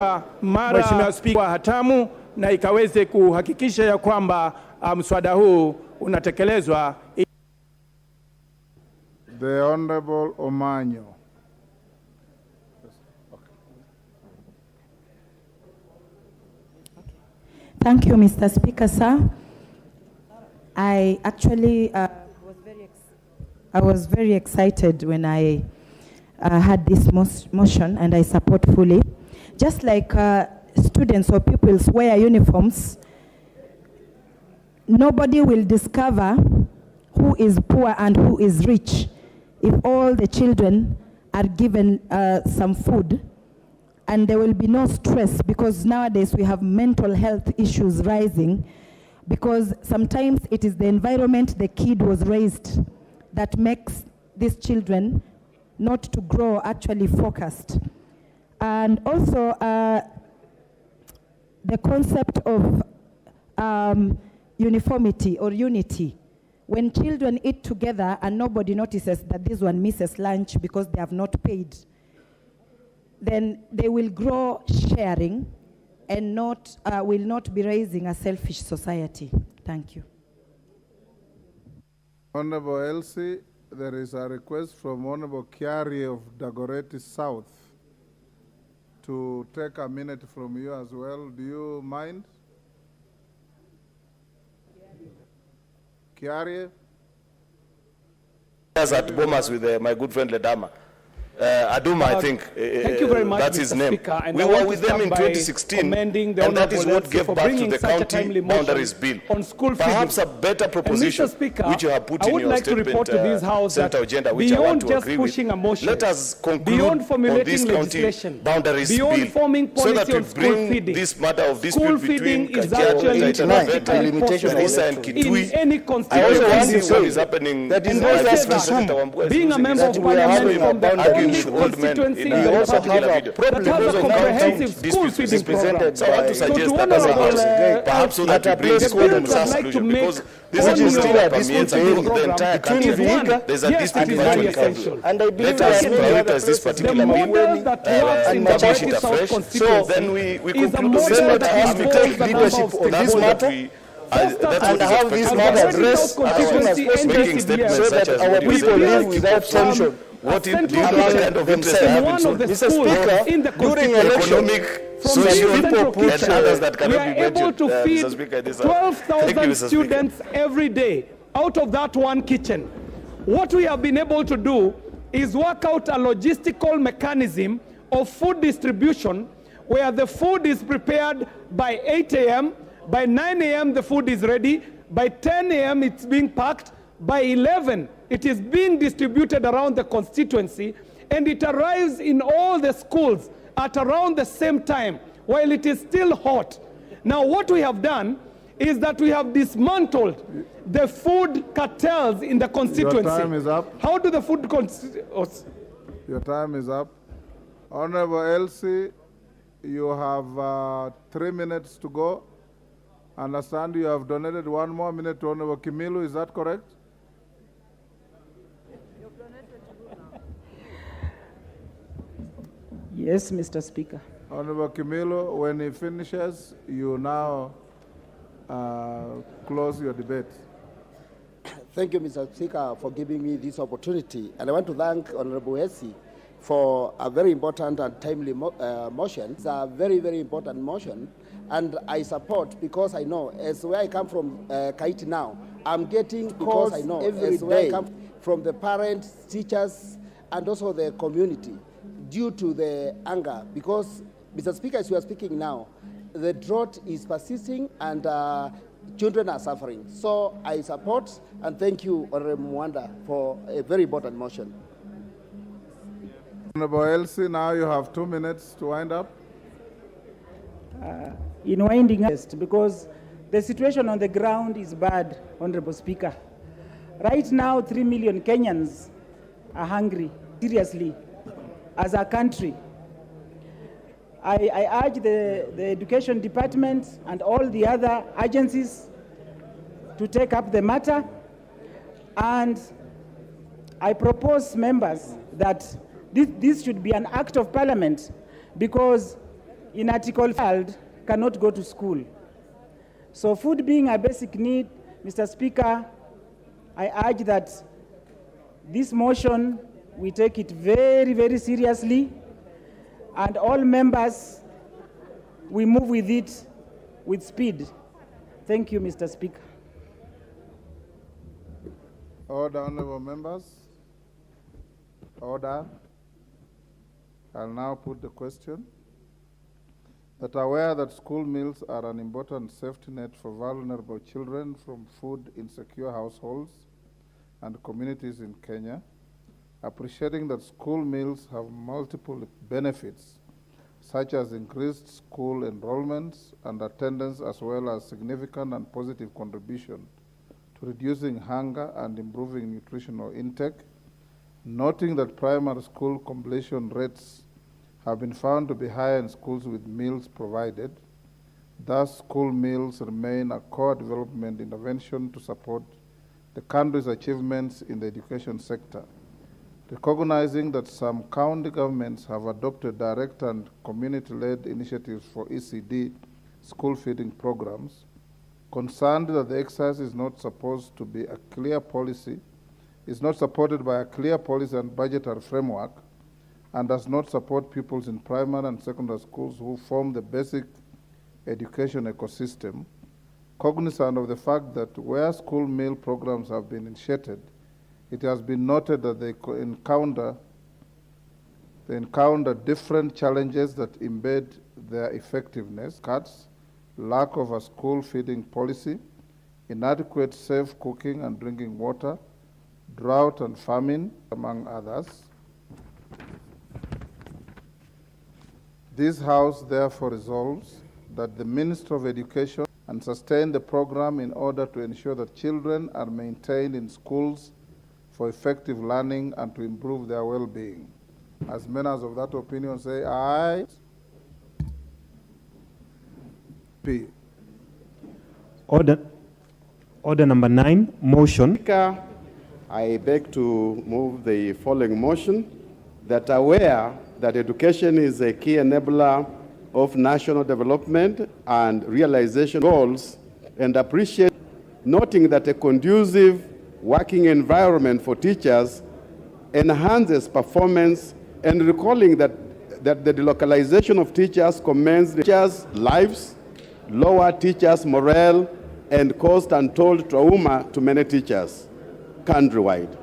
Mheshimiwa Spika wa hatamu na ikaweze kuhakikisha ya kwamba mswada huu unatekelezwa. The Honorable Omanyo. Thank you, Mr. Speaker, sir. I actually was very excited when I had this motion, and I support fully. Just like students or pupils wear uniforms, nobody will discover who is poor and who is rich if all the children are given some food, and there will be no stress, because nowadays we have mental health issues rising, because sometimes it is the environment the kid was raised that makes these children not to grow actually focused. And also the concept of uniformity or unity. When children eat together and nobody notices that this one misses lunch because they have not paid, then they will grow sharing and will not be raising a selfish society. Thank you. Honorable Elsie, there is a request from Honorable Kiari of Dagoretti South to take a minute from you as well. Do you mind? Kiari? Yes, at Bomas with my good friend Ledama. Aduma, I think. Thank you very much, that's his Mr. name. Speaker, and we were with them in 2016, and that is what gave birth to the county boundaries bill. On school Perhaps a better proposition, Speaker, which you have put in your statement, Senator Agenda, which I want to agree with. Let us conclude on this county boundaries bill, so that we bring this matter of dispute between Kajiado, Garissa, and Kitui. I also want to see what is happening. That is not just being a member of parliament from the constituency in the also have a problem that has a comprehensive school feeding program. So I want to suggest that as a house, perhaps so that we bring school and solution, because this is still permeates the entire country. There's a dispute between countries. And I believe let us prioritize this particular bill and publish it afresh. So then we conclude the same as we take leadership on this matter. And have this matter addressed as soon as possible, making statements so such that as our people live without tension. What do you kind of interest have in Mr. Speaker, during economic, social, and others that cannot be able to feed Mr. Speaker, 12,000 students every day out of that one kitchen. What we have been able to do is work out a logistical mechanism of food distribution where the food is prepared by 8 a.m., by 9 a.m. the food is ready, by 10 a.m. it's being packed, by 11 it is being distributed around the constituency, and it arrives in all the schools at around the same time while it is still hot. Now what we have done is that we have dismantled the food cartels in the constituency. Your time is up. How do the food Your time is up. Honorable Elsie, you have 3 minutes to go. Understand you have donated 1 more minute to Honorable Kimilu, is that correct? Yes, Mr. Speaker. Honorable Kimilu, when he finishes, you now close your debate. Thank you, Mr. Speaker, for giving me this opportunity. And I want to thank Honorable Elsie for a very important and timely motion. It's a very, very important motion. And I support, because I know, as where I come from, Kaiti now, I'm getting calls every day from the parents, teachers, and also the community due to the anger. Because, Mr. Speaker, as we are speaking now, the drought is persisting and children are suffering. So I support and thank you, Honorable Mwanda, for a very important motion. Honorable Elsie, now you have 2 minutes to wind up. In winding up, because the situation on the ground is bad, Honorable Speaker. Right now, 3 million Kenyans are hungry, seriously, as a country. I urge the Education Department and all the other agencies to take up the matter, and I propose, members, that this should be an act of parliament, because in Article 5 cannot go to school. So food being a basic need, Mr. Speaker, I urge that this motion, we take it very, very seriously, and all members, we move with it with speed. Thank you, Mr. Speaker. Order, honorable members. Order. I'll now put the question. That aware that school meals are an important safety net for vulnerable children from food insecure households and communities in Kenya, appreciating that school meals have multiple benefits, such as increased school enrollments and attendance, as well as significant and positive contribution to reducing hunger and improving nutritional intake, noting that primary school completion rates have been found to be higher in schools with meals provided. Thus, school meals remain a core development intervention to support the country's achievements in the education sector. Recognizing that some county governments have adopted direct and community-led initiatives for ECD school feeding programs, concerned that the exercise is not supposed to be a clear policy, is not supported by a clear policy and budgetary framework, and does not support pupils in primary and secondary schools who form the basic education ecosystem, cognizant of the fact that where school meal programs have been initiated, it has been noted that they encounter different challenges that embed their effectiveness: cuts, lack of a school feeding policy, inadequate safe cooking and drinking water, drought and famine, among others. This House therefore resolves that the Minister of Education and sustain the program in order to ensure that children are maintained in schools for effective learning and to improve their well-being. As members of that opinion say aye. P. Order number 9, motion. Speaker, I beg to move the following motion, that aware that education is a key enabler of national development and realization goals, and appreciate, noting that a conducive working environment for teachers enhances performance, and recalling that the delocalization of teachers commends teachers' lives, lower teachers' morale, and caused untold trauma to many teachers countrywide.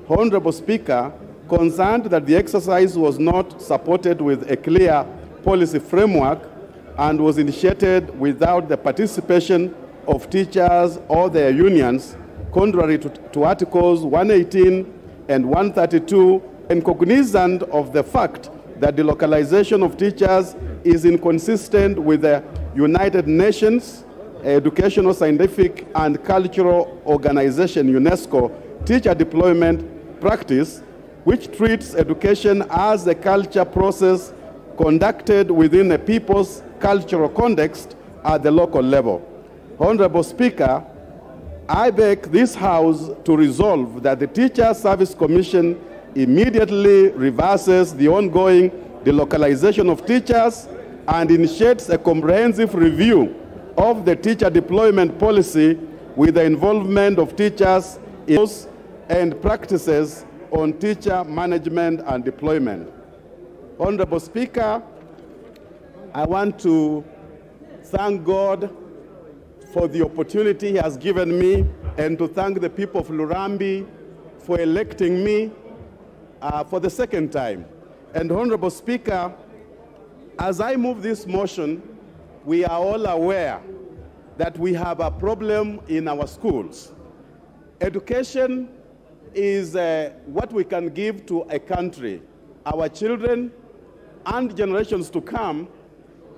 Honorable Speaker, concerned that the exercise was not supported with a clear policy framework and was initiated without the participation of teachers or their unions, contrary to Articles 118 and 132, and cognizant of the fact that the localization of teachers is inconsistent with the United Nations Educational, Scientific, and Cultural Organization, UNESCO, teacher deployment practice, which treats education as a culture process conducted within a people's cultural context at the local level. Honorable Speaker, I beg this House to resolve that the Teacher Service Commission immediately reverses the ongoing delocalization of teachers and initiates a comprehensive review of the teacher deployment policy with the involvement of teachers in and practices on teacher management and deployment. Honorable Speaker, I want to thank God for the opportunity He has given me, and to thank the people of Lurambi for electing me for the second time. And Honorable Speaker, as I move this motion, we are all aware that we have a problem in our schools. Education is what we can give to a country. Our children and generations to come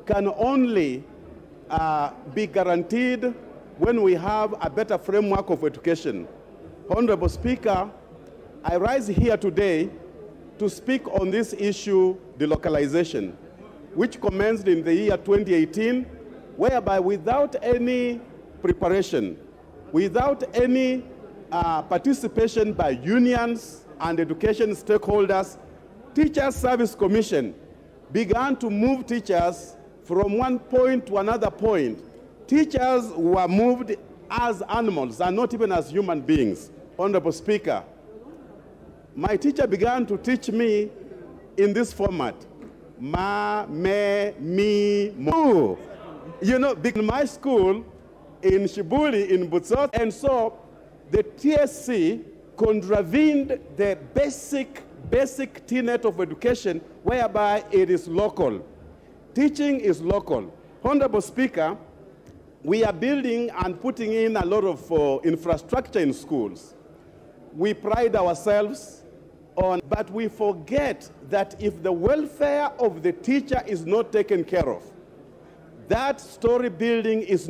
can only be guaranteed when we have a better framework of education. Honorable Speaker, I rise here today to speak on this issue, delocalization, which commenced in the year 2018, whereby without any preparation, without any participation by unions and education stakeholders, Teacher Service Commission began to move teachers from one point to another point. Teachers were moved as animals and not even as human beings. Honorable Speaker, my teacher began to teach me in this format. Ma, me, me, mo. You know, in my school, in Shibuli, in Butsot, and so the TSC contravened the basic tenet of education, whereby it is local. Teaching is local. Honorable Speaker, we are building and putting in a lot of infrastructure in schools. We pride ourselves on, but we forget that if the welfare of the teacher is not taken care of, that story building is